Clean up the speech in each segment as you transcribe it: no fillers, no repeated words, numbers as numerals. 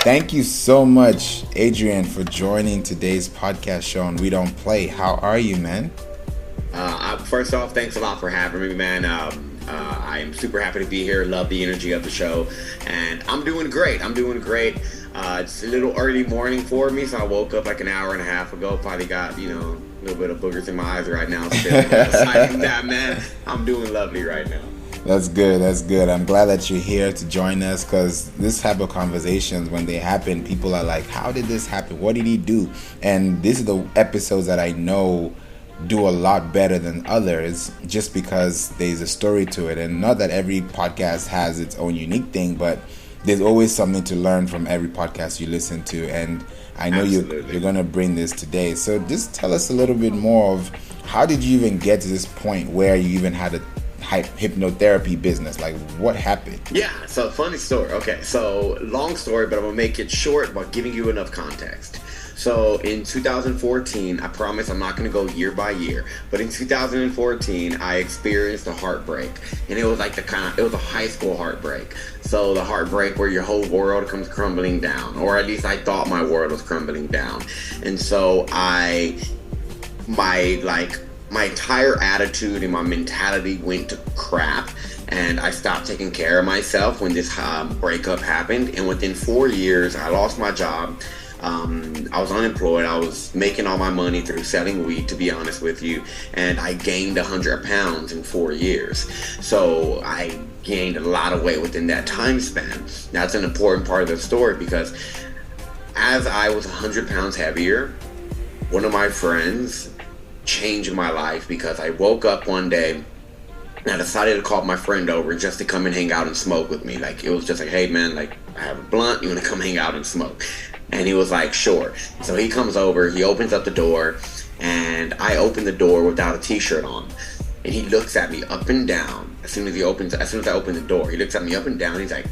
Thank you so much, Adrian, for joining today's podcast show on We Don't Play. How are you, man? First off, thanks a lot for having me, man. I am super happy to be here. Love the energy of the show. And I'm doing great. It's a little early morning for me, so I woke up like an hour and a half ago. Probably got, a little bit of boogers in my eyes right now still. Aside from that, man, I'm doing lovely right now. That's good. I'm glad that you're here to join us, because this type of conversations, when they happen, people are like, how did this happen? What did he do? And these are the episodes that I know do a lot better than others, just because there's a story to it. And not that every podcast has its own unique thing, but there's always something to learn from every podcast you listen to. And I know you're going to bring this today. So just tell us a little bit more of, how did you even get to this point where you even had a hypnotherapy business? Like, what happened? Yeah, so funny story. Okay, so long story, but I'm gonna make it short by giving you enough context. So in 2014, I promise I'm not gonna go year by year, but in 2014, I experienced a heartbreak, and it was like it was a high school heartbreak. So the heartbreak where your whole world comes crumbling down, or at least I thought my world was crumbling down, and so my entire attitude and my mentality went to crap, and I stopped taking care of myself when this breakup happened. And within 4 years, I lost my job. I was unemployed. I was making all my money through selling weed, to be honest with you, and I gained 100 pounds in 4 years. So I gained a lot of weight within that time span. That's an important part of the story, because as I was 100 pounds heavier, one of my friends changed my life, because I woke up one day and I decided to call my friend over just to come and hang out and smoke with me. Like, it was just like, hey man, like, I have a blunt, you want to come hang out and smoke? And he was like, sure. So he comes over, he opens up the door, and I open the door without a t-shirt on, and he looks at me up and down. As soon as I open the door, he looks at me up and down. He's like,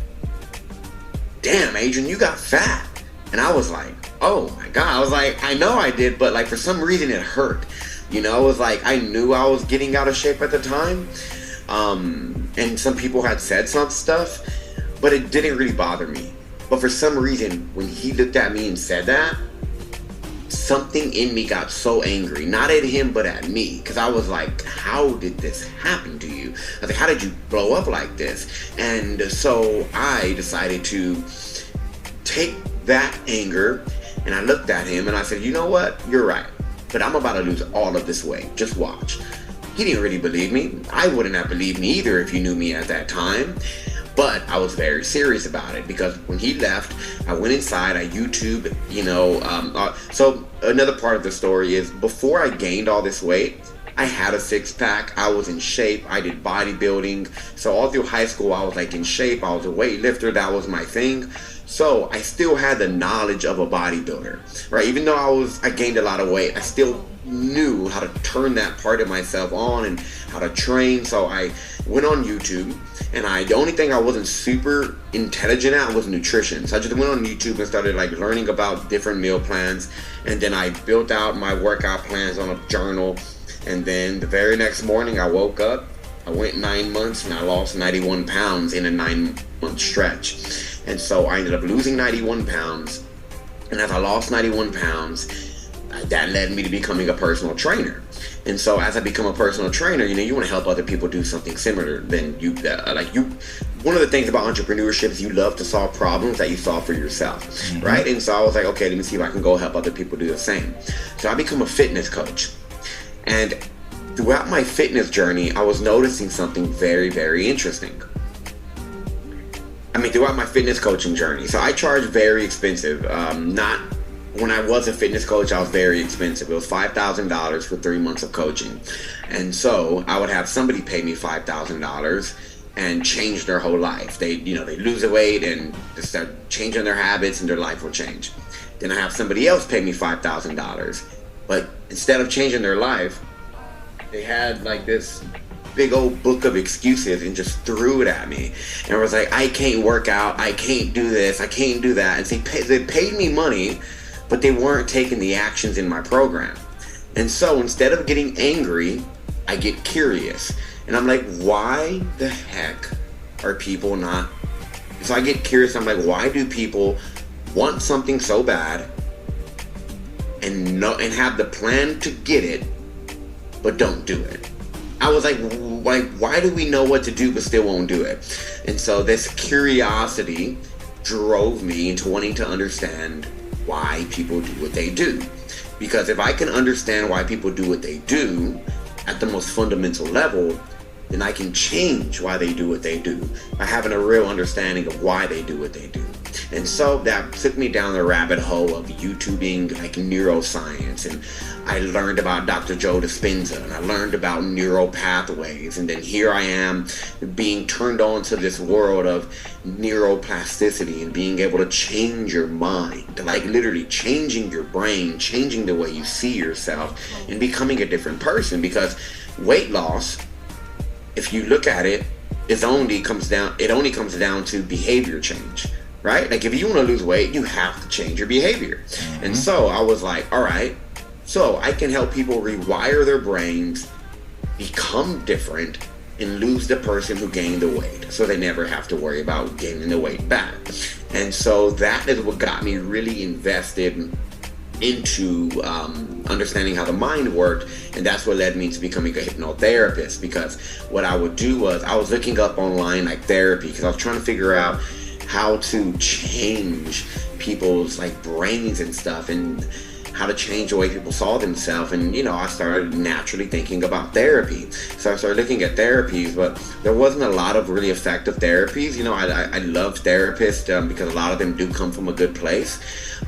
damn, Adrian, you got fat. And I was like, oh my god. I was like, I know I did, but like, for some reason it hurt. It was like, I knew I was getting out of shape at the time. And some people had said some stuff, but it didn't really bother me. But for some reason, when he looked at me and said that, something in me got so angry. Not at him, but at me. Because I was like, how did this happen to you? I was like, how did you blow up like this? And so I decided to take that anger, and I looked at him and I said, you know what? You're right. But I'm about to lose all of this weight. Just watch. He didn't really believe me. I wouldn't have believed me either if you knew me at that time. But I was very serious about it, because when he left, I went inside, I YouTube, so another part of the story is, before I gained all this weight, I had a six-pack, I was in shape, I did bodybuilding. So all through high school, I was like in shape, I was a weightlifter, that was my thing. So I still had the knowledge of a bodybuilder, right? Even though I gained a lot of weight, I still knew how to turn that part of myself on and how to train. So I went on YouTube, and the only thing I wasn't super intelligent at was nutrition. So I just went on YouTube and started like learning about different meal plans, and then I built out my workout plans on a journal. And then the very next morning I woke up, I went 9 months, and I lost 91 pounds in a 9-month stretch. And so I ended up losing 91 pounds. And as I lost 91 pounds, that led me to becoming a personal trainer. And so as I become a personal trainer, you want to help other people do something similar than you. One of the things about entrepreneurship is you love to solve problems that you solve for yourself, mm-hmm. right? And so I was like, okay, let me see if I can go help other people do the same. So I become a fitness coach. And throughout my fitness journey, I was noticing something very, very interesting. Throughout my fitness coaching journey. So I charge very expensive. When I was a fitness coach, I was very expensive. It was $5,000 for 3 months of coaching. And so I would have somebody pay me $5,000 and change their whole life. They lose the weight and start changing their habits, and their life will change. Then I have somebody else pay me $5,000. But instead of changing their life, they had like this big old book of excuses and just threw it at me, and was like, I can't work out, I can't do this, I can't do that. And so they paid me money, but they weren't taking the actions in my program. And so instead of getting angry, I get curious, and I'm like, why the heck are people not? So I get curious, I'm like, why do people want something so bad and have the plan to get it, but don't do it. I was like, why do we know what to do but still won't do it? And so this curiosity drove me into wanting to understand why people do what they do. Because if I can understand why people do what they do at the most fundamental level, then I can change why they do what they do by having a real understanding of why they do what they do. And so that took me down the rabbit hole of YouTubing like neuroscience, and I learned about Dr. Joe Dispenza, and I learned about neural pathways, and then here I am being turned on to this world of neuroplasticity and being able to change your mind, like literally changing your brain, changing the way you see yourself, and becoming a different person. Because weight loss, if you look at it, it only comes down to behavior change, right? Like if you want to lose weight, you have to change your behavior. Mm-hmm. And so I was like, all right, so I can help people rewire their brains, become different, and lose the person who gained the weight, so they never have to worry about gaining the weight back. And so that is what got me really invested into understanding how the mind worked, and that's what led me to becoming a hypnotherapist. Because what I would do was I was looking up online like therapy, because I was trying to figure out how to change people's like brains and stuff, and how to change the way people saw themselves. And I started naturally thinking about therapy, so I started looking at therapies, but there wasn't a lot of really effective therapies. I love therapists because a lot of them do come from a good place,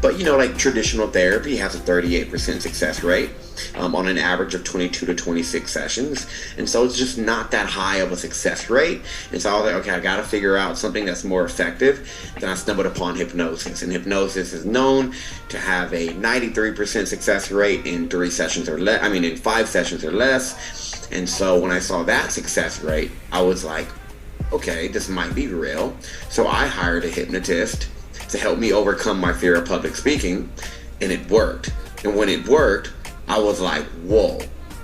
but like traditional therapy has a 38% success rate on an average of 22 to 26 sessions, and so it's just not that high of a success rate. And so I was like, okay, I gotta figure out something that's more effective. Then I stumbled upon hypnosis, and hypnosis is known to have a 93% success rate in 3 sessions or less. In 5 sessions or less. And so when I saw that success rate, I was like, okay, this might be real. So I hired a hypnotist to help me overcome my fear of public speaking, and it worked. And when it worked, I was like, whoa,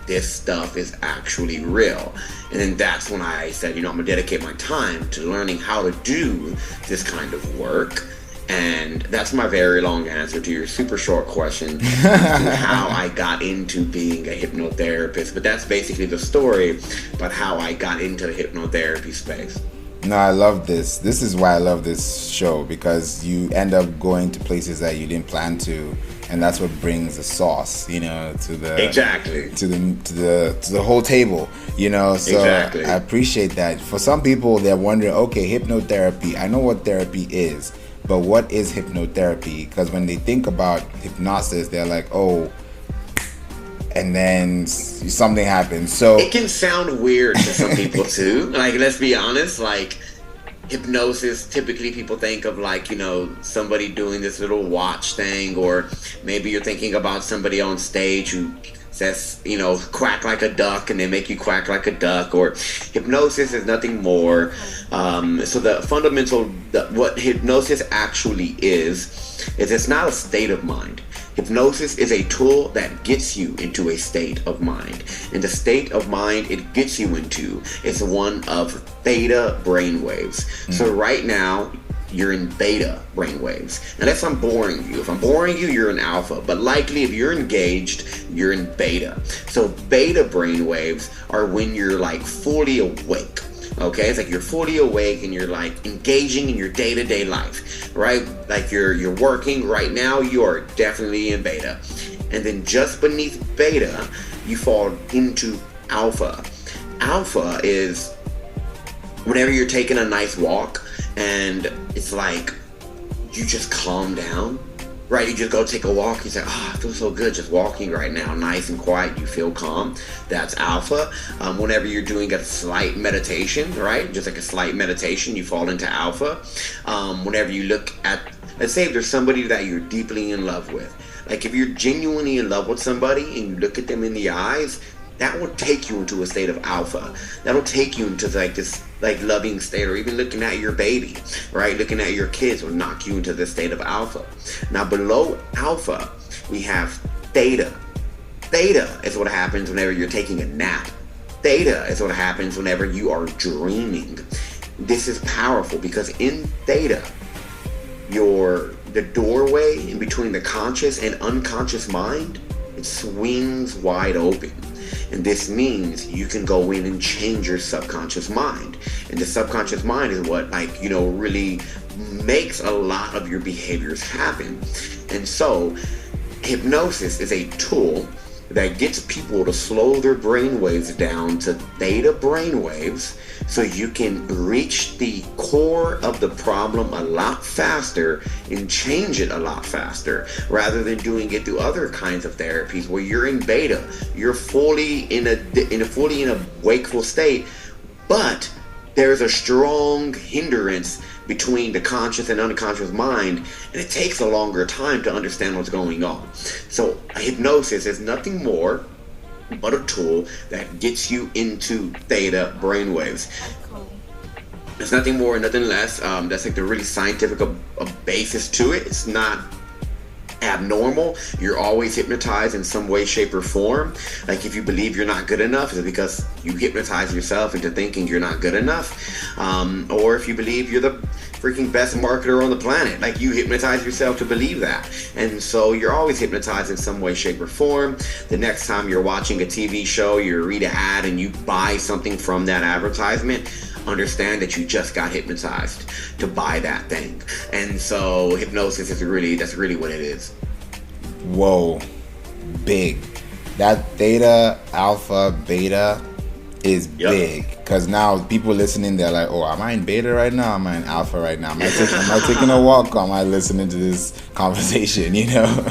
this stuff is actually real. And then that's when I said, I'm gonna dedicate my time to learning how to do this kind of work. And that's my very long answer to your super short question to how I got into being a hypnotherapist. But that's basically the story about how I got into the hypnotherapy space. No, I love this. This is why I love this show, because you end up going to places that you didn't plan to, and that's what brings the sauce, to the exactly to the whole table, So exactly. I appreciate that. For some people, they're wondering, okay, hypnotherapy. I know what therapy is, but what is hypnotherapy? Because when they think about hypnosis, they're like, oh, and then something happens. So it can sound weird to some people too. Like, let's be honest, like hypnosis, typically people think of like, somebody doing this little watch thing, or maybe you're thinking about somebody on stage who says, quack like a duck, and they make you quack like a duck. Or hypnosis is nothing more. So the fundamental, what hypnosis actually is it's not a state of mind. Hypnosis is a tool that gets you into a state of mind. And the state of mind it gets you into is one of theta brainwaves. So right now, you're in beta brainwaves. Unless I'm boring you. If I'm boring you, you're in alpha. But likely, if you're engaged, you're in beta. So beta brainwaves are when you're like fully awake. Okay, it's like you're fully awake and you're like engaging in your day-to-day life, right? Like you're working right now, you are definitely in beta. And then just beneath beta, you fall into alpha. Alpha is whenever you're taking a nice walk and it's like you just calm down, right? You just go take a walk, you say, oh, I feel so good just walking right now, nice and quiet, you feel calm. That's alpha. Whenever you're doing a slight meditation, right? Just like a slight meditation, you fall into alpha. Whenever you look at, let's say if there's somebody that you're deeply in love with, like if you're genuinely in love with somebody and you look at them in the eyes, that will take you into a state of alpha. That'll take you into like this like loving state, or even looking at your baby, right? Looking at your kids will knock you into the state of alpha. Now below alpha, we have theta. Theta is what happens whenever you're taking a nap. Theta is what happens whenever you are dreaming. This is powerful because in theta, your the doorway in between the conscious and unconscious mind, it swings wide open. And this means you can go in and change your subconscious mind. And the subconscious mind is what, like, you know, really makes a lot of your behaviors happen. And so hypnosis is a tool that gets people to slow their brain waves down to theta brain waves, so you can reach the core of the problem a lot faster and change it a lot faster, rather than doing it through other kinds of therapies where you're in beta, you're fully in a wakeful state, but there's a strong hindrance between the conscious and unconscious mind, and it takes a longer time to understand what's going on. So hypnosis is nothing more but a tool that gets you into theta brainwaves. It's nothing more, nothing less. That's like the really scientific basis to it. It's not abnormal. You're always hypnotized in some way, shape, or form. Like, if you believe you're not good enough, it's because you hypnotize yourself into thinking you're not good enough. Or if you believe you're the freaking best marketer on the planet, like, you hypnotize yourself to believe that. And so you're always hypnotized in some way, shape, or form. The next time you're watching a TV show, you read an ad and you buy something from that advertisement, understand that you just got hypnotized to buy that thing. And so hypnosis is that's really what it is. Whoa, big. That theta, alpha, beta is big, because now people listening, they're like, oh, am I in beta right now? Am I in alpha right now? Am I taking a walk, or am I listening to this conversation, you know?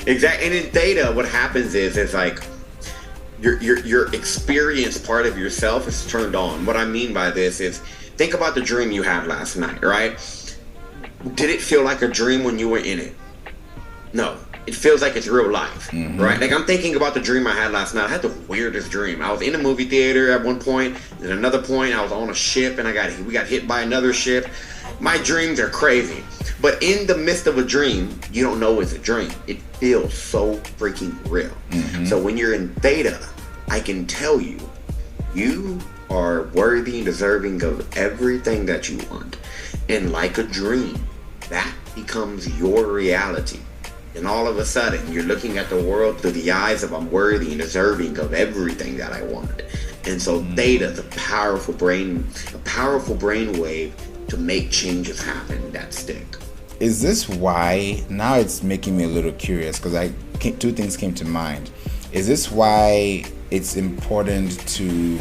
Exactly. And in theta, what happens is it's like your experience part of yourself is turned on. What I mean by this is, think about the dream you had last night, right? Did it feel like a dream when you were in it? No. It feels like it's real life, right? Like, I'm thinking about the dream I had last night. I had the weirdest dream. I was in a movie theater at one point. At another point, I was on a ship, and we got hit by another ship. My dreams are crazy. But in the midst of a dream, you don't know it's a dream. It feels so freaking real. So when you're in theta, I can tell you, you are worthy and deserving of everything that you want. And like a dream, that becomes your reality. And all of a sudden, you're looking at the world through the eyes of, I'm worthy and deserving of everything that I want. And so theta is a powerful brain wave to make changes happen that stick. Is this why, now it's making me a little curious, because two things came to mind. Is this why it's important to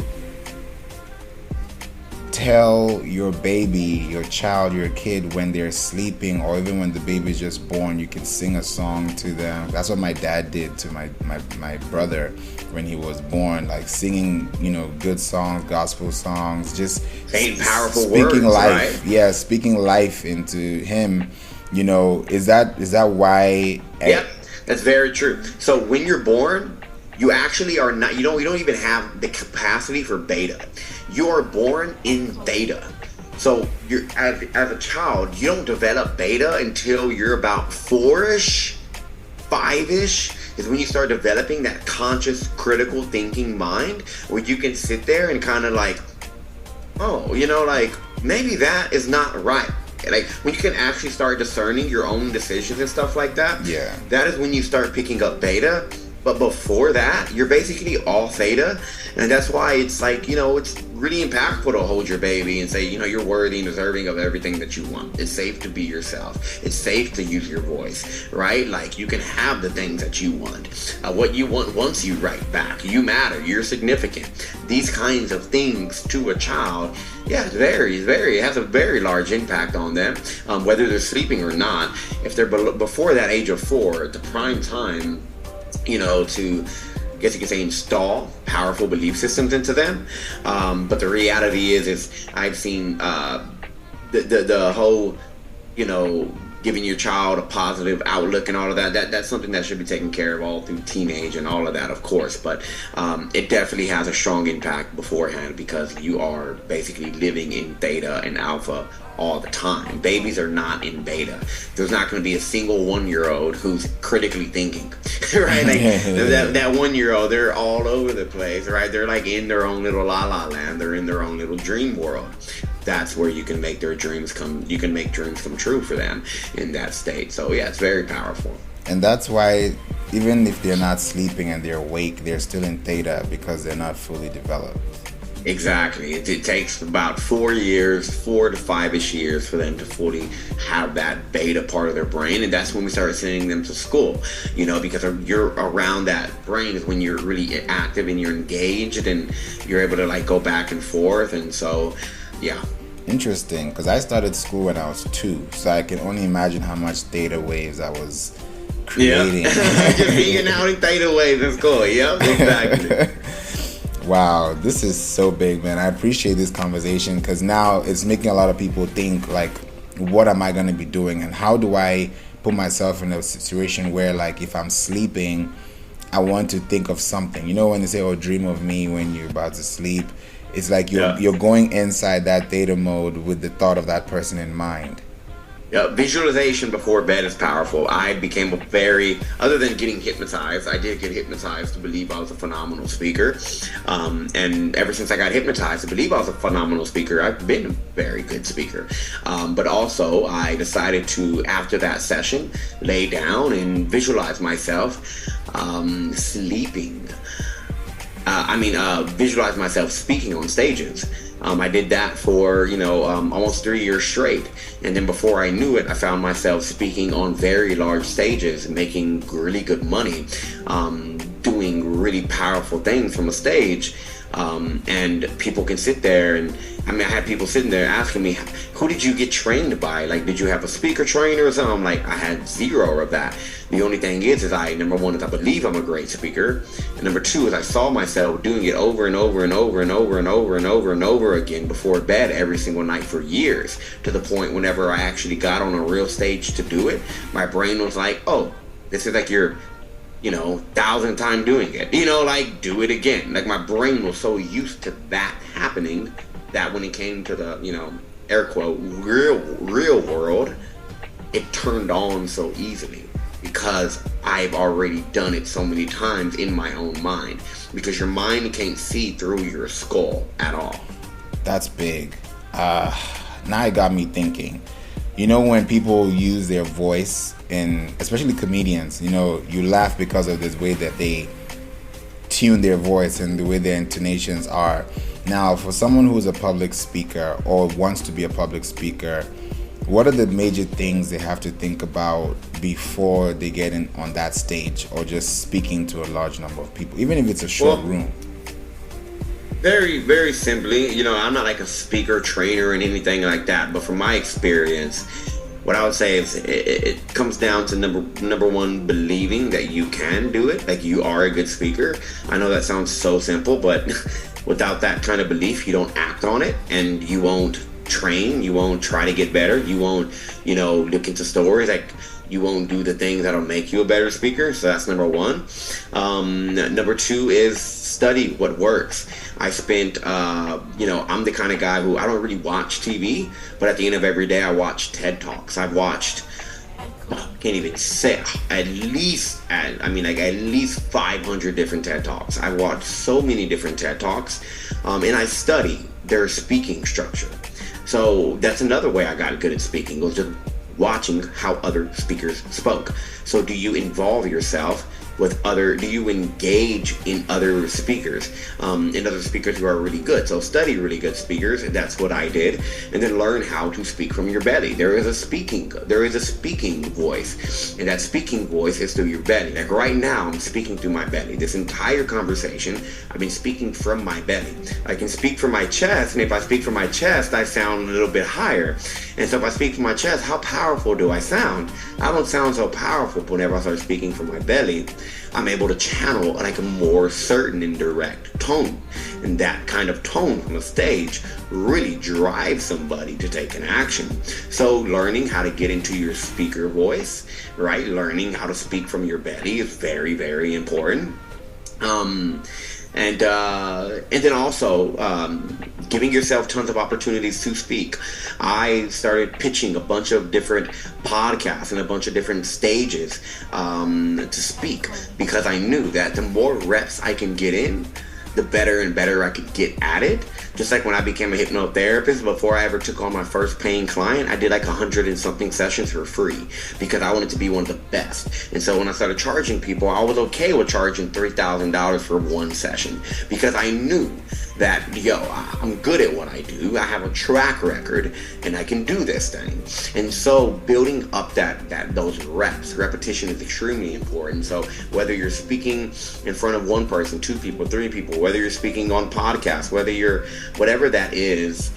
tell your baby, your child, your kid, when they're sleeping, or even when the baby's just born, you can sing a song to them? That's what my dad did to my brother when he was born, like singing, you know, good songs, gospel songs, just saying powerful speaking words, life, right? Yeah, speaking life into him. You know, is that why? Yep, that's very true. So when you're born, you actually are not, you don't even have the capacity for beta. You are born in theta. So you're as a child, you don't develop beta until you're about 4-ish, 5-ish, is when you start developing that conscious, critical thinking mind, where you can sit there and kind of like, oh, you know, like, maybe that is not right. Like, when you can actually start discerning your own decisions and stuff like that, that is when you start picking up beta. But before that, you're basically all theta. And that's why it's like, you know, it's really impactful to hold your baby and say, you know, you're worthy and deserving of everything that you want. It's safe to be yourself. It's safe to use your voice, right? Like, you can have the things that you want. What you want wants you right back. You matter. You're significant. These kinds of things to a child, it has a very large impact on them, whether they're sleeping or not. If they're before that age of 4, at the prime time, you know, to, I guess you could say, install powerful belief systems into them. But the reality is I've seen the whole, you know, giving your child a positive outlook and all of that's something that should be taken care of all through teenage and all of that, of course. But it definitely has a strong impact beforehand, because you are basically living in theta and alpha all the time. Babies are not in beta. There's not going to be a single 1-year-old who's critically thinking, right? Like, that 1-year-old, they're all over the place, right? They're like in their own little la-la land. They're in their own little dream world. that's where you can make dreams come true for them in that state. So yeah, it's very powerful. And that's why even if they're not sleeping and they're awake, they're still in theta because they're not fully developed. Exactly. It takes about 4 years, 4 to 5-ish years for them to fully have that beta part of their brain. And that's when we start sending them to school, because you're around that brain is when you're really active and you're engaged and you're able to like go back and forth. And so, yeah. Interesting, because I started school when I was 2, so I can only imagine how much theta waves I was creating. Yeah. Just hanging out in theta waves in school. Yep, exactly. Wow, this is so big, man. I appreciate this conversation because now it's making a lot of people think, like, what am I going to be doing? And how do I put myself in a situation where, like, if I'm sleeping, I want to think of something. When they say, oh, dream of me when you're about to sleep, it's like you're going inside that theta mode with the thought of that person in mind. Yeah, visualization before bed is powerful. I became other than getting hypnotized, I did get hypnotized to believe I was a phenomenal speaker. And ever since I got hypnotized to believe I was a phenomenal speaker, I've been a very good speaker. But also, I decided to, after that session, lay down and visualize myself sleeping. Visualize myself speaking on stages. I did that for, almost 3 years straight. And then before I knew it, I found myself speaking on very large stages, making really good money, doing really powerful things from a stage. And people can sit there and, I had people sitting there asking me, who did you get trained by? Like, did you have a speaker trainer or something? I'm like, I had zero of that. The only thing is number one, is I believe I'm a great speaker. And number two is I saw myself doing it over and over and over and over and over and over and over again before bed every single night for years, to the point whenever I actually got on a real stage to do it, my brain was like, oh, this is like your 1,000th time doing it. Like, do it again. Like, my brain was so used to that happening that when it came to the, air quote, real world, it turned on so easily because I've already done it so many times in my own mind, because your mind can't see through your skull at all. That's big. Now it got me thinking. When people use their voice, and especially comedians, you laugh because of this way that they tune their voice and the way their intonations are. Now, for someone who's a public speaker or wants to be a public speaker, what are the major things they have to think about before they get in on that stage, or just speaking to a large number of people, even if it's a short room? Very, very simply, I'm not like a speaker trainer and anything like that, but from my experience, what I would say is it comes down to number one, believing that you can do it, like you are a good speaker. I know that sounds so simple, but without that kind of belief, you don't act on it, and you won't train, you won't try to get better, you won't, look into stories, like you won't do the things that'll make you a better speaker. So that's number one. Number two is study what works. I spent, I'm the kind of guy who I don't really watch TV, but at the end of every day I watch TED Talks. I've watched, can't even say, at least 500 different TED Talks. I watched so many different TED Talks, and I study their speaking structure. So that's another way I got good at speaking, was just watching how other speakers spoke. So do you involve yourself with do you engage in other speakers, in other speakers who are really good? So study really good speakers, and that's what I did. And then learn how to speak from your belly. There is a speaking voice, and that speaking voice is through your belly. Like right now, I'm speaking through my belly. This entire conversation, I've been speaking from my belly. I can speak from my chest, and if I speak from my chest, I sound a little bit higher. And so if I speak from my chest, how powerful do I sound? I don't sound so powerful, but whenever I start speaking from my belly, I'm able to channel like a more certain and direct tone. And that kind of tone from a stage really drives somebody to take an action. So learning how to get into your speaker voice, right? Learning how to speak from your belly is very, very important. And then also giving yourself tons of opportunities to speak. I started pitching a bunch of different podcasts and a bunch of different stages to speak, because I knew that the more reps I can get in, the better and better I could get at it. Just like when I became a hypnotherapist, before I ever took on my first paying client, I did like 100 and something sessions for free because I wanted to be one of the best. And so when I started charging people, I was okay with charging $3,000 for one session because I knew that, I'm good at what I do. I have a track record and I can do this thing. And so building up those repetition is extremely important. So whether you're speaking in front of one person, two people, three people, whether you're speaking on podcasts, whatever that is,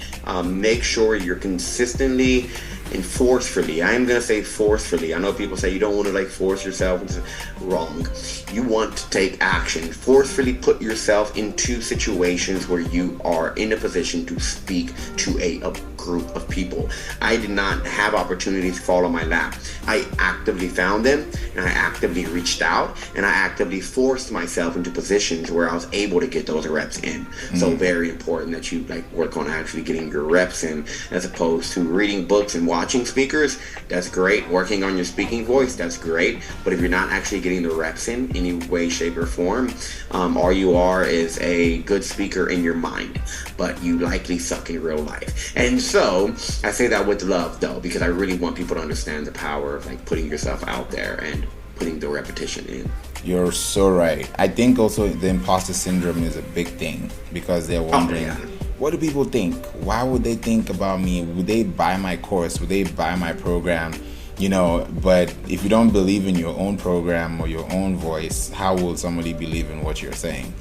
make sure you're consistently and forcefully. I am going to say forcefully. I know people say you don't want to like force yourself. It's wrong. You want to take action. Forcefully put yourself into situations where you are in a position to speak to a group of people. I did not have opportunities fall on my lap. I actively found them, and I actively reached out, and I actively forced myself into positions where I was able to get those reps in. So very important that you like work on actually getting your reps in, as opposed to reading books and watching speakers. That's great. Working on your speaking voice, that's great. But if you're not actually getting the reps in any way, shape, or form, all you are is a good speaker in your mind, but you likely suck in real life. And so I say that with love, though, because I really want people to understand the power of like putting yourself out there and putting the repetition in. You're so right. I think also the imposter syndrome is a big thing because they're wondering, what do people think? Why would they think about me? Would they buy my course? Would they buy my program? But if you don't believe in your own program or your own voice, how will somebody believe in what you're saying?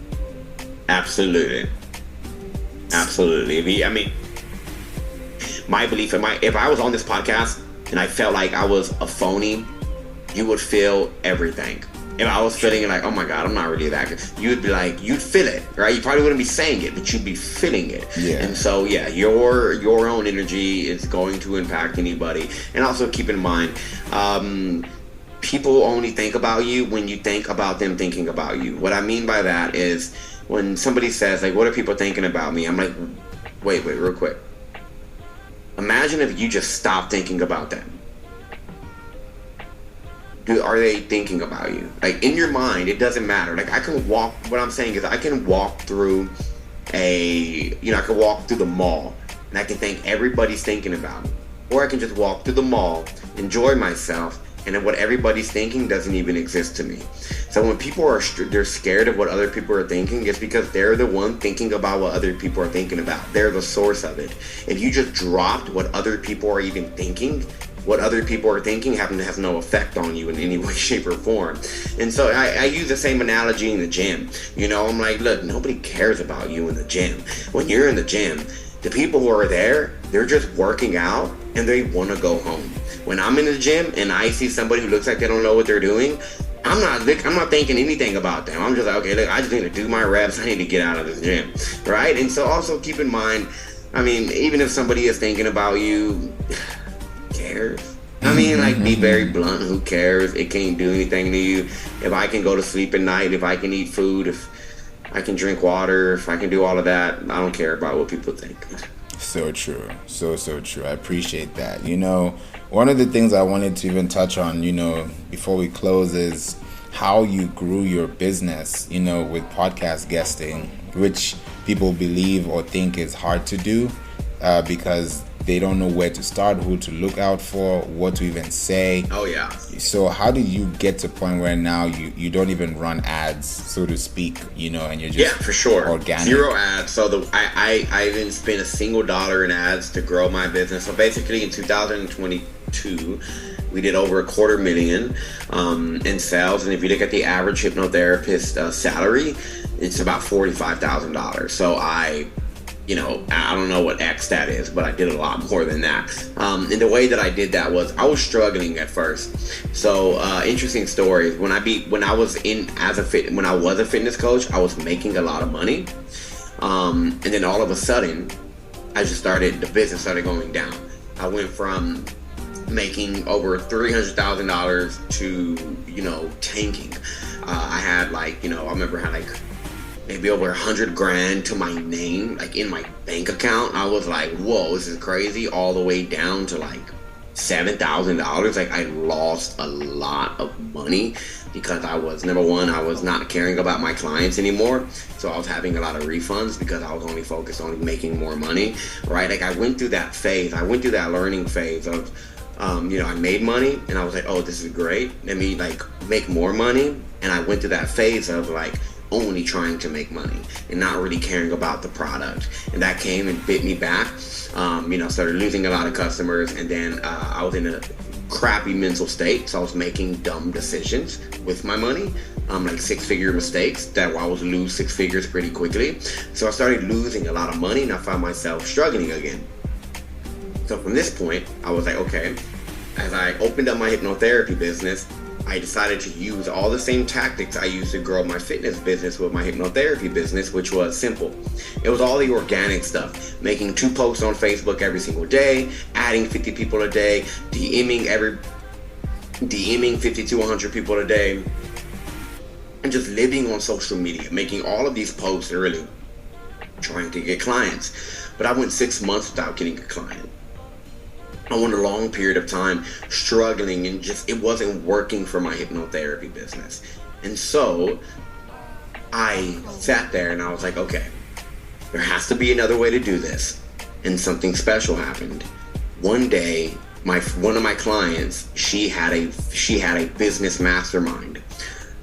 Absolutely. My belief, if I was on this podcast and I felt like I was a phony, you would feel everything. If I was feeling like, oh my God, I'm not really that good, you'd be like, you'd feel it, right? You probably wouldn't be saying it, but you'd be feeling it. Yeah. And so, your own energy is going to impact anybody. And also keep in mind, people only think about you when you think about them thinking about you. What I mean by that is when somebody says, like, what are people thinking about me? I'm like, wait, real quick. Imagine if you just stopped thinking about them. Are they thinking about you? Like, in your mind, it doesn't matter. Like, what I'm saying is I can walk through I can walk through the mall and I can think everybody's thinking about me. Or I can just walk through the mall, enjoy myself, and then what everybody's thinking doesn't even exist to me. So when people they're scared of what other people are thinking, it's because they're the one thinking about what other people are thinking about. They're the source of it. If you just dropped what other people are even thinking, what other people are thinking has no effect on you in any way, shape, or form. And so I use the same analogy in the gym. I'm like, look, nobody cares about you in the gym. When you're in the gym, the people who are there, they're just working out and they want to go home. When I'm in the gym and I see somebody who looks like they don't know what they're doing, I'm not thinking anything about them. I'm just like, okay, look, I just need to do my reps. I need to get out of this gym, right? And so also keep in mind, even if somebody is thinking about you, cares? Be very blunt. Who cares? It can't do anything to you. If I can go to sleep at night, if I can eat food, if I can drink water, if I can do all of that, I don't care about what people think. So true. So true. I appreciate that. One of the things I wanted to even touch on, before we close is how you grew your business, with podcast guesting, which people believe or think is hard to do because they don't know where to start, who to look out for, what to even say. Oh, yeah. So how did you get to a point where now you don't even run ads, so to speak, and you're just for sure. Organic? 0 ads. So I didn't spend a single dollar in ads to grow my business. So basically in 2022, we did over $250,000 in sales. And if you look at the average hypnotherapist salary, it's about $45,000. So I don't know what X that is, but I did a lot more than that. And the way that I did that was I was struggling at first. So interesting story. When I was a fitness coach, I was making a lot of money. And then all of a sudden, the business started going down. I went from making over $300,000 to, tanking. I had I remember I had maybe over $100,000 to my name, in my bank account. I was like, whoa, this is crazy. All the way down to $7,000. Like, I lost a lot of money because I was, number one, I was not caring about my clients anymore. So I was having a lot of refunds because I was only focused on making more money, right? Like, I went through that phase. I went through that learning phase of, I made money and I was like, oh, this is great. Let me like make more money. And I went through that phase of like only trying to make money and not really caring about the product. And that came and bit me back. Started losing a lot of customers, and then I was in a crappy mental state. So I was making dumb decisions with my money, like 6-figure mistakes that I was lose 6 figures pretty quickly. So I started losing a lot of money and I found myself struggling again. So from this point, I was like, okay, as I opened up my hypnotherapy business, I decided to use all the same tactics I used to grow my fitness business with my hypnotherapy business, which was simple. It was all the organic stuff, making 2 posts on Facebook every single day, adding 50 people a day, DMing 50 to 100 people a day, and just living on social media, making all of these posts early, trying to get clients. But I went 6 months without getting a client. I went a long period of time struggling and just it wasn't working for my hypnotherapy business. And so I sat there and I was like, okay, there has to be another way to do this. And something special happened. One day, one of my clients, she had a business mastermind.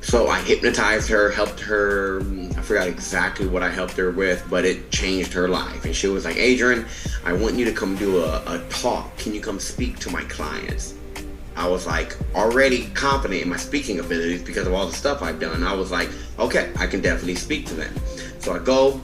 So I hypnotized her, helped her, I forgot exactly what I helped her with, but it changed her life. And she was like, Adrian, I want you to come do a talk. Can you come speak to my clients? I was like already confident in my speaking abilities because of all the stuff I've done. I was like, okay, I can definitely speak to them. So I go,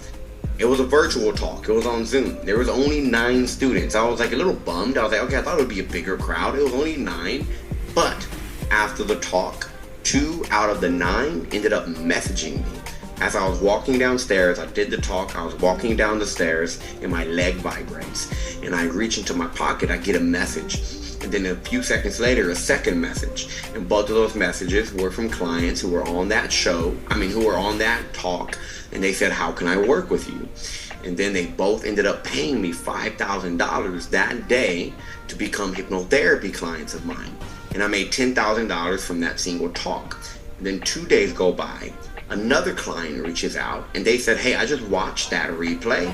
it was a virtual talk. It was on Zoom. There was only 9 students. I was like a little bummed. I was like, okay, I thought it would be a bigger crowd. It was only 9. But after the talk, 2 out of the 9 ended up messaging me. As I was walking downstairs, I did the talk, I was walking down the stairs and my leg vibrates. And I reach into my pocket, I get a message. And then a few seconds later, a second message. And both of those messages were from clients who were on that who were on that talk. And they said, how can I work with you? And then they both ended up paying me $5,000 that day to become hypnotherapy clients of mine. And I made $10,000 from that single talk. And then 2 days go by, another client reaches out and they said, hey, I just watched that replay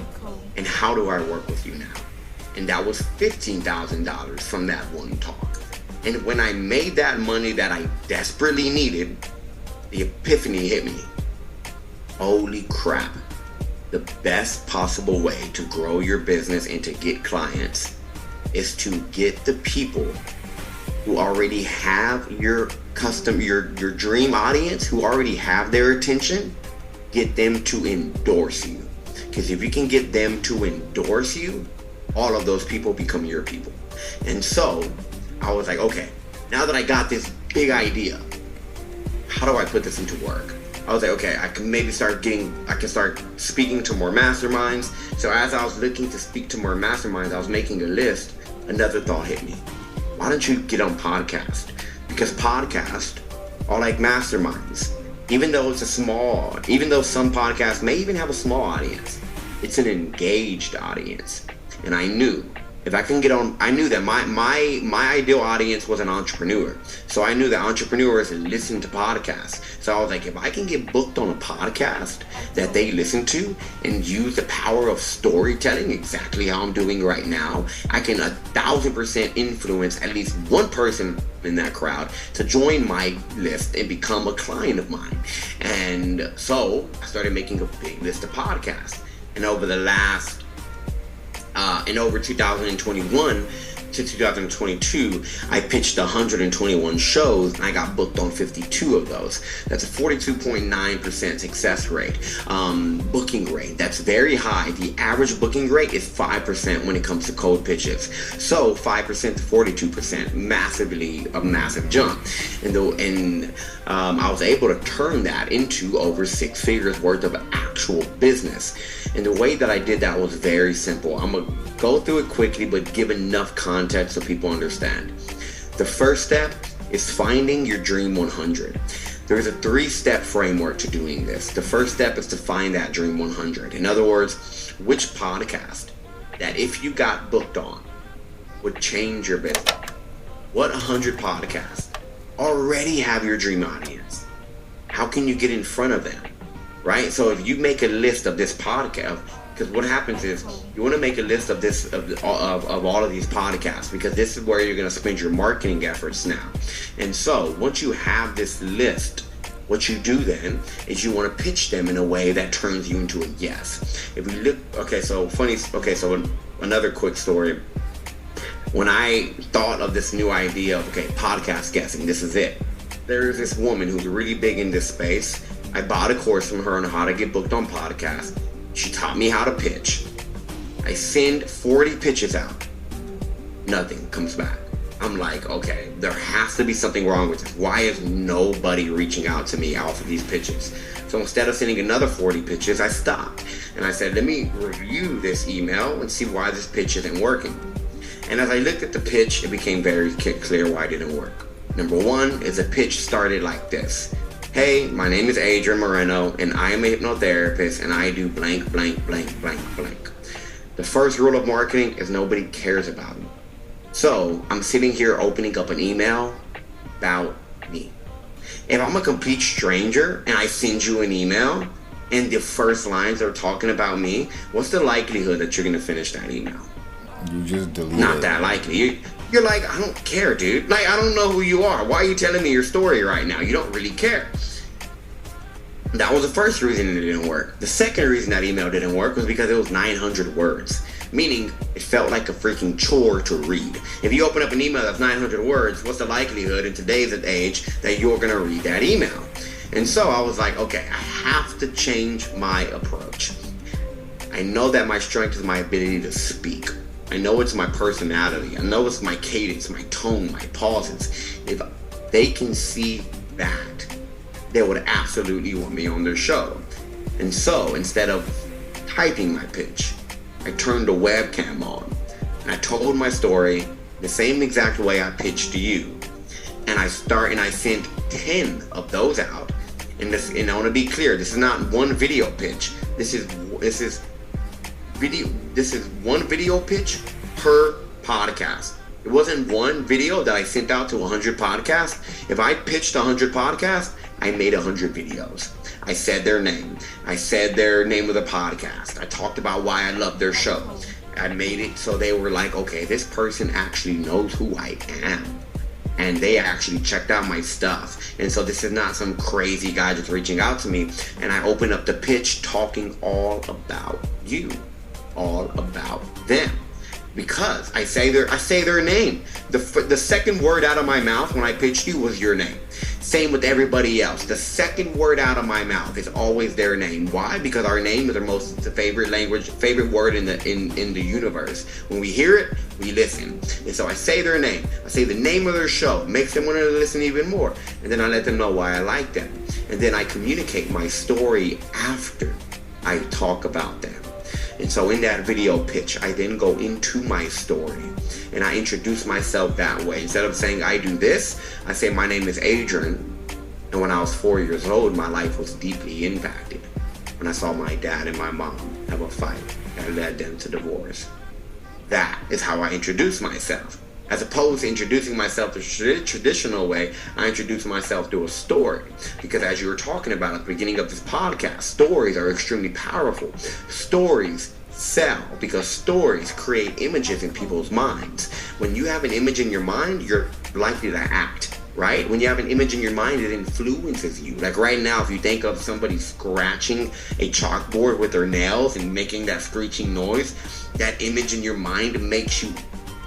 and how do I work with you now? And that was $15,000 from that one talk. And when I made that money that I desperately needed, the epiphany hit me. Holy crap. The best possible way to grow your business and to get clients is to get the people who already have your dream audience, who already have their attention, get them to endorse you. Because if you can get them to endorse you, all of those people become your people. And so I was like, okay, now that I got this big idea, how do I put this into work? I was like, okay, I can start speaking to more masterminds. So as I was looking to speak to more masterminds, I was making a list. Another thought hit me. Why don't you get on podcast? Because podcasts are like masterminds. Even though some podcasts may even have a small audience, it's an engaged audience. And I knew if I can get on, I knew that my ideal audience was an entrepreneur. So I knew that entrepreneurs listen to podcasts. So I was like, if I can get booked on a podcast that they listen to and use the power of storytelling, exactly how I'm doing right now, I can 1,000% influence at least one person in that crowd to join my list and become a client of mine. And so I started making a big list of podcasts. And over the last over 2021 to 2022, I pitched 121 shows and I got booked on 52 of those. That's a 42.9% success rate. Booking rate, that's very high. The average booking rate is 5% when it comes to cold pitches. So 5% to 42%, a massive jump. And I was able to turn that into over 6 figures worth of actual business. And the way that I did that was very simple. I'm going to go through it quickly, but give enough context so people understand. The first step is finding your Dream 100. There's a 3-step framework to doing this. The first step is to find that Dream 100. In other words, which podcast that if you got booked on would change your business. What 100 podcasts already have your dream audience? How can you get in front of them, right? So if you make a list of this podcast, because what happens is you want to make a list of this of all of these podcasts, because this is where you're going to spend your marketing efforts now. And so once you have this list, what you do then is you want to pitch them in a way that turns you into a yes. If we look, so another quick story. When I thought of this new idea of, podcast guessing, this is it. There is this woman who's really big in this space. I bought a course from her on how to get booked on podcasts. She taught me how to pitch. I send 40 pitches out. Nothing comes back. I'm like, okay, there has to be something wrong with this. Why is nobody reaching out to me off of these pitches? So instead of sending another 40 pitches, I stopped. And I said, let me review this email and see why this pitch isn't working. And as I looked at the pitch, it became very clear why it didn't work. Number one is the pitch started like this. Hey, my name is Adrian Moreno, and I am a hypnotherapist, and I do blank, blank, blank, blank, blank. The first rule of marketing is nobody cares about me. So I'm sitting here opening up an email about me. If I'm a complete stranger and I send you an email and the first lines are talking about me, what's the likelihood that you're going to finish that email? You just delete it. Not that likely. You're like, I don't care, dude. Like, I don't know who you are. Why are you telling me your story right now? You don't really care. That was the first reason it didn't work. The second reason that email didn't work was because it was 900 words. Meaning, it felt like a freaking chore to read. If you open up an email that's 900 words, what's the likelihood in today's age that you're going to read that email? And so I was like, okay, I have to change my approach. I know that my strength is my ability to speak. I know it's my personality. I know it's my cadence, my tone, my pauses. If they can see that, they would absolutely want me on their show. And so instead of typing my pitch, I turned the webcam on and I told my story the same exact way I pitched to you. And I sent 10 of those out. And I want to be clear, this is not one video pitch. This is one video pitch per podcast. It wasn't one video that I sent out to 100 podcasts. If I pitched 100 podcasts, I made 100 videos. I said their name. I said their name of the podcast. I talked about why I love their show. I made it so they were like, okay, this person actually knows who I am. And they actually checked out my stuff. And so this is not some crazy guy just reaching out to me. And I open up the pitch talking all about you. All about them. Because I say their name. The second word out of my mouth when I pitched you was your name. Same with everybody else. The second word out of my mouth is always their name. Why? Because our name is our most favorite word in the universe. When we hear it, we listen. And so I say their name. I say the name of their show. Makes them want to listen even more. And then I let them know why I like them. And then I communicate my story after I talk about them. And so in that video pitch, I then go into my story and I introduce myself that way. Instead of saying I do this, I say my name is Adrian. And when I was 4 years old, my life was deeply impacted when I saw my dad and my mom have a fight that led them to divorce. That is how I introduce myself. As opposed to introducing myself the traditional way, I introduce myself through a story. Because as you were talking about at the beginning of this podcast, stories are extremely powerful. Stories sell because stories create images in people's minds. When you have an image in your mind, you're likely to act, right? When you have an image in your mind, it influences you. Like right now, if you think of somebody scratching a chalkboard with their nails and making that screeching noise, that image in your mind makes you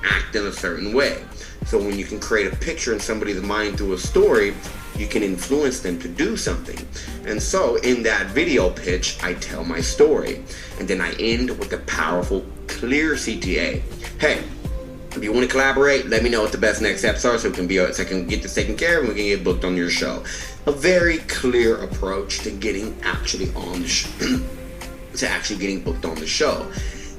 act in a certain way. So when you can create a picture in somebody's mind through a story, you can influence them to do something. And so in that video pitch, I tell my story. And then I end with a powerful, clear CTA. Hey, if you want to collaborate, let me know what the best next steps are so I can get this taken care of and we can get booked on your show. A very clear approach to getting actually on the to actually getting booked on the show.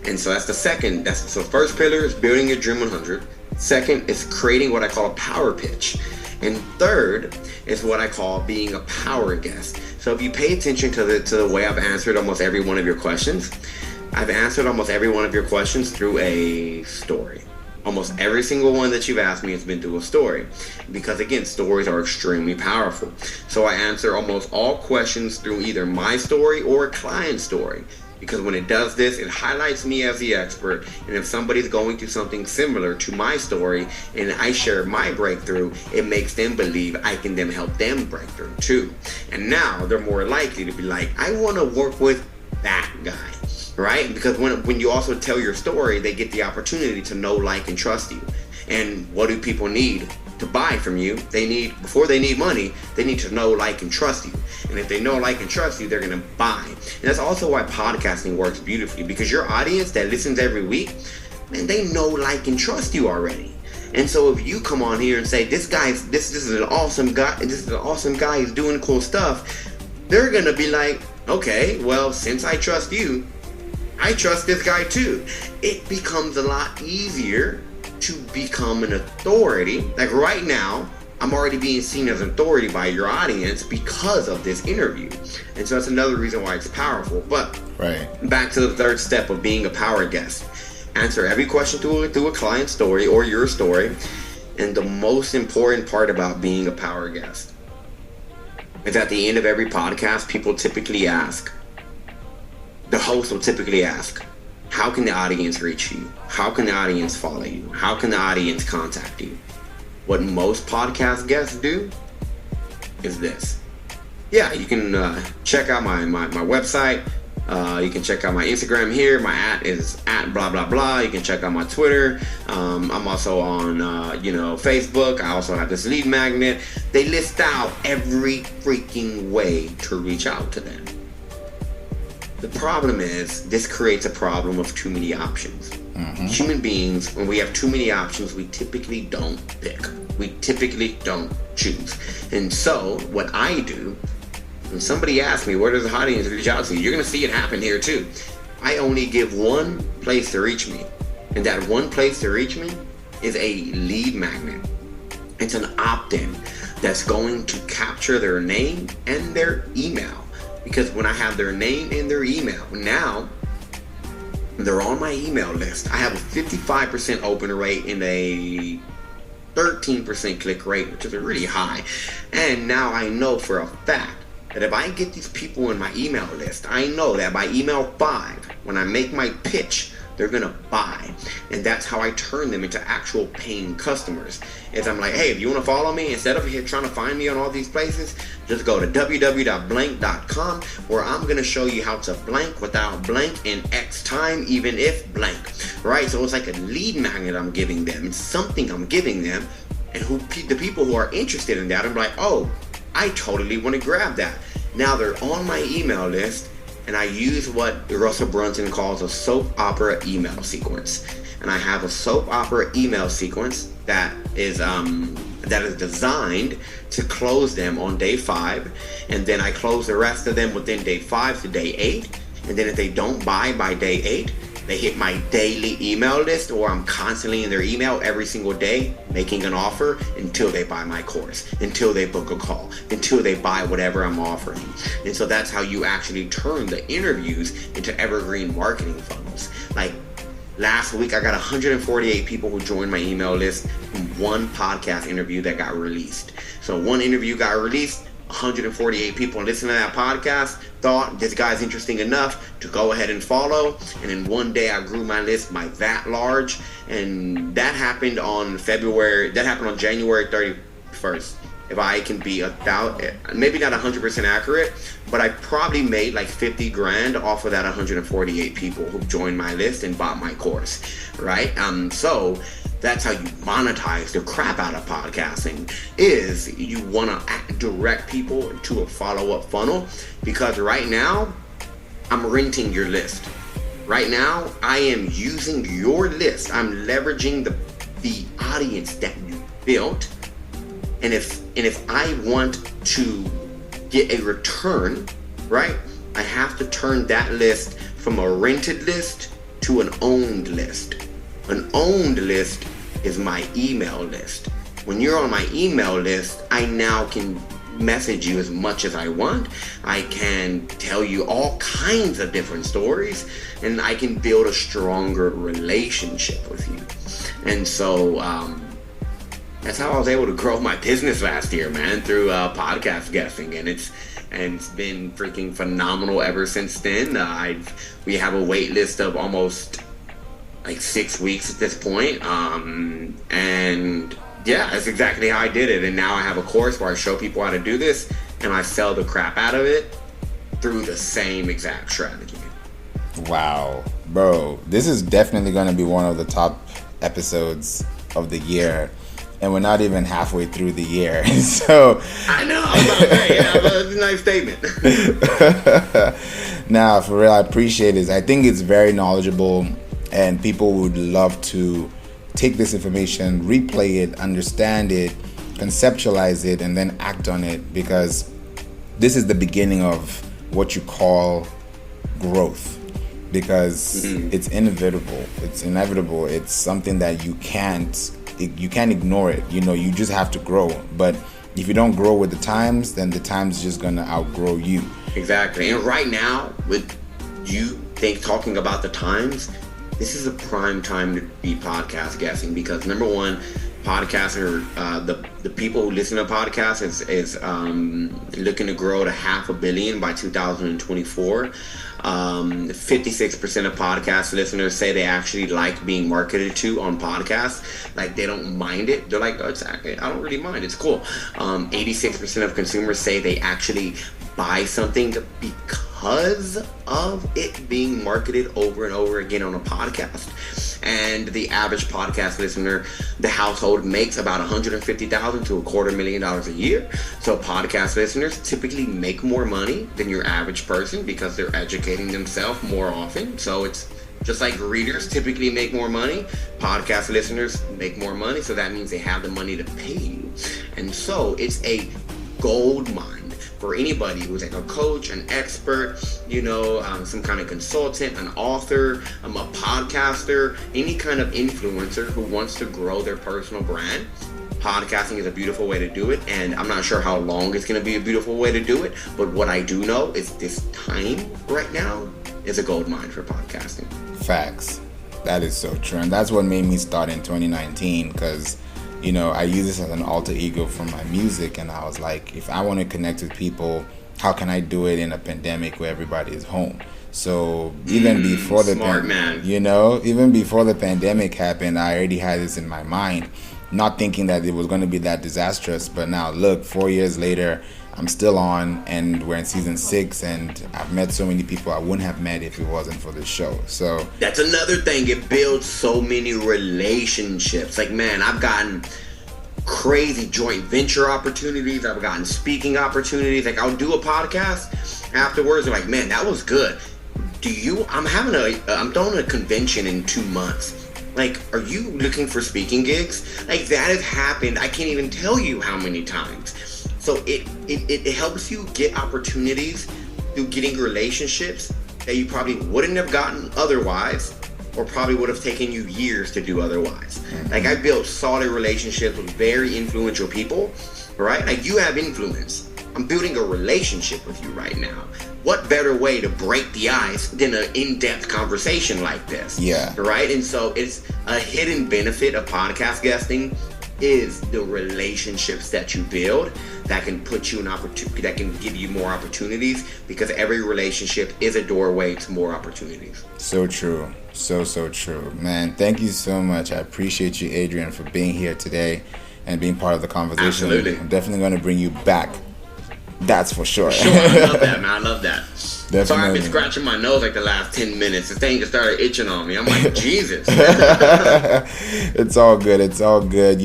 And so that's the second. So first pillar is building your Dream 100. Second is creating what I call a power pitch. And third is what I call being a power guest. So if you pay attention to the way I've answered almost every one of your questions, I've answered almost every one of your questions through a story. Almost every single one that you've asked me has been through a story. Because again, stories are extremely powerful. So I answer almost all questions through either my story or a client story. Because when it does this, it highlights me as the expert. And if somebody's going through something similar to my story and I share my breakthrough, it makes them believe I can then help them break through too. And now they're more likely to be like, I want to work with that guy. Right? Because when you also tell your story, they get the opportunity to know, like, and trust you. And what do people need to buy from you? Before they need money, they need to know, like, and trust you. And if they know, like, and trust you, they're going to buy. And that's also why podcasting works beautifully, because your audience that listens every week, man, they know, like, and trust you already. And so if you come on here and say, this is an awesome guy, he's doing cool stuff, they're going to be like, okay, well, since I trust you, I trust this guy too. It becomes a lot easier to become an authority. Like right now, I'm already being seen as an authority by your audience because of this interview. And so that's another reason why it's powerful. But back to the third step of being a power guest. Answer every question through a client story or your story. And the most important part about being a power guest is at the end of every podcast, the host will typically ask, how can the audience reach you? How can the audience follow you? How can the audience contact you? What most podcast guests do is this. Yeah, you can check out my website. You can check out my Instagram here. My @ is @blah blah blah. You can check out my Twitter. I'm also on Facebook. I also have this lead magnet. They list out every freaking way to reach out to them. The problem is, this creates a problem of too many options. Mm-hmm. Human beings, when we have too many options, we typically don't pick. We typically don't choose. And so, what I do, when somebody asks me, where does the audience reach out to? You're going to see it happen here too. I only give one place to reach me. And that one place to reach me is a lead magnet. It's an opt-in that's going to capture their name and their email. Because when I have their name and their email, now they're on my email list. I have a 55% open rate and a 13% click rate, which is really high. And now I know for a fact that if I get these people in my email list, I know that by email 5, when I make my pitch, they're gonna buy. And that's how I turn them into actual paying customers. Is I'm like, hey, if you wanna follow me, instead of here trying to find me on all these places, just go to www.blank.com, where I'm gonna show you how to blank without blank in X time, even if blank, right? So it's like a lead magnet I'm giving them. It's something I'm giving them, and the people who are interested in that, I'm like, oh, I totally wanna grab that. Now they're on my email list, and I use what Russell Brunson calls a soap opera email sequence. And I have a soap opera email sequence that is designed to close them on day 5. And then I close the rest of them within day 5 to day 8. And then if they don't buy by day 8, they hit my daily email list, or I'm constantly in their email every single day making an offer until they buy my course, until they book a call, until they buy whatever I'm offering. And so that's how you actually turn the interviews into evergreen marketing funnels. Like last week, I got 148 people who joined my email list from one podcast interview that got released. So one interview got released, 148 people listening to that podcast thought this guy's interesting enough to go ahead and follow. And in one day I grew my list by that large. And that happened on January 31st. If I can be maybe not 100% accurate, but I probably made like 50 grand off of that 148 people who joined my list and bought my course, right? So that's how you monetize the crap out of podcasting, is you want to direct people to a follow-up funnel. Because right now, I'm renting your list. Right now, I am using your list. I'm leveraging the audience that you built. And if I want to get a return, right, I have to turn that list from a rented list to an owned list. An owned list is my email list. When you're on my email list, I now can message you as much as I want. I can tell you all kinds of different stories, and I can build a stronger relationship with you. And so that's how I was able to grow my business last year, man, through podcast guesting, and it's been freaking phenomenal ever since then. We have a wait list of almost like 6 weeks at this point, and yeah, that's exactly how I did it. And now I have a course where I show people how to do this, and I sell the crap out of it through the same exact strategy. Wow, bro, this is definitely going to be one of the top episodes of the year. And we're not even halfway through the year. So I know. That's a nice statement. Now, for real, I appreciate it. I think it's very knowledgeable, and people would love to take this information, replay it, understand it, conceptualize it, and then act on it, because this is the beginning of what you call growth. Because it's inevitable. It's something that you can't ignore it. You just have to grow. But if you don't grow with the times, then the times just gonna outgrow you. Exactly. And right now, with you talking about the times, this is a prime time to be podcast guessing, because number one, podcaster, the people who listen to podcasts is looking to grow to 500 million by 2024. 56% of podcast listeners say they actually like being marketed to on podcasts. Like, they don't mind it. They're like, oh, exactly, I don't really mind. It's cool. 86% of consumers say they actually buy something because of it being marketed over and over again on a podcast. And the average podcast listener, the household makes about $150,000 to $250,000 a year. So podcast listeners typically make more money than your average person because they're educating themselves more often. So it's just like readers typically make more money, podcast listeners make more money. So that means they have the money to pay you. And so it's a gold mine for anybody who's like a coach, an expert, some kind of consultant, an author, a podcaster, any kind of influencer who wants to grow their personal brand. Podcasting is a beautiful way to do it, and I'm not sure how long it's going to be a beautiful way to do it, but what I do know is this time right now is a gold mine for podcasting. Facts. That is so true, and that's what made me start in 2019, because I use this as an alter ego for my music, and I was like, if I want to connect with people, how can I do it in a pandemic where everybody is home? So even before the even before the pandemic happened, I already had this in my mind, not thinking that it was going to be that disastrous. But now look, 4 years later, I'm still on, and we're in season 6, and I've met so many people I wouldn't have met if it wasn't for this show. So that's another thing. It builds so many relationships. Like, man, I've gotten crazy joint venture opportunities. I've gotten speaking opportunities. Like, I'll do a podcast afterwards. They're like, man, that was good. I'm throwing a convention in 2 months. Like, are you looking for speaking gigs? Like, that has happened. I can't even tell you how many times. So it helps you get opportunities through getting relationships that you probably wouldn't have gotten otherwise, or probably would have taken you years to do otherwise. Like, I built solid relationships with very influential people, right? Like, you have influence. I'm building a relationship with you right now. What better way to break the ice than an in-depth conversation like this? Yeah. Right? And so it's a hidden benefit of podcast guesting is the relationships that you build that can put you in that can give you more opportunities, because every relationship is a doorway to more opportunities. So true. So true. Man, thank you so much. I appreciate you, Adrian, for being here today and being part of the conversation. Absolutely. I'm definitely going to bring you back. That's for sure. Sure, I love that, man. I love that. Definitely. Sorry, I've been scratching my nose like the last 10 minutes. This thing just started itching on me. I'm like, Jesus. It's all good. It's all good.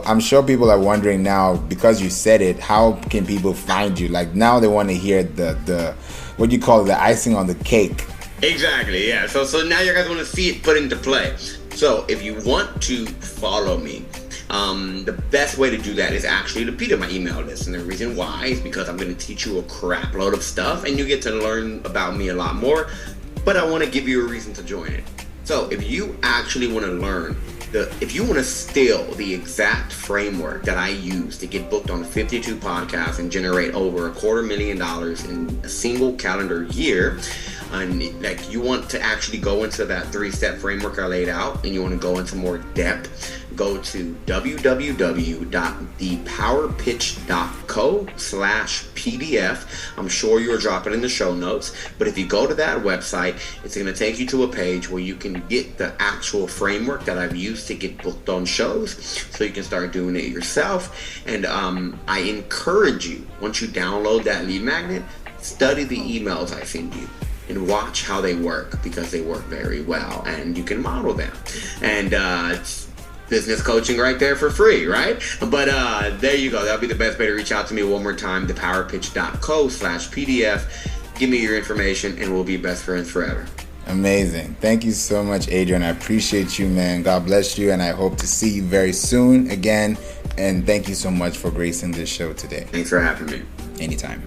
I'm sure people are wondering now, because you said it, how can people find you? Like, now they want to hear the what do you call it, the icing on the cake. Exactly, yeah. So now you guys want to see it put into play. So if you want to follow me, the best way to do that is actually to be to my email list. And the reason why is because I'm going to teach you a crap load of stuff, and you get to learn about me a lot more, but I want to give you a reason to join it. So if you actually want to learn if you want to steal the exact framework that I use to get booked on 52 podcasts and generate over $250,000 in a single calendar year, and like you want to actually go into that 3-step framework I laid out, and you want to go into more depth, go to www.thepowerpitch.co/PDF. I'm sure you'll drop it in the show notes, but if you go to that website, it's going to take you to a page where you can get the actual framework that I've used to get booked on shows, so you can start doing it yourself. And I encourage you, once you download that lead magnet, study the emails I send you and watch how they work, because they work very well and you can model them. And it's business coaching right there for free, right? But there you go. That'll be the best way to reach out to me. One more time, thepowerpitch.co/PDF. Give me your information and we'll be best friends forever. Amazing. Thank you so much, Adrian. I appreciate you, man. God bless you, and I hope to see you very soon again. And thank you so much for gracing this show today. Thanks for having me. Anytime.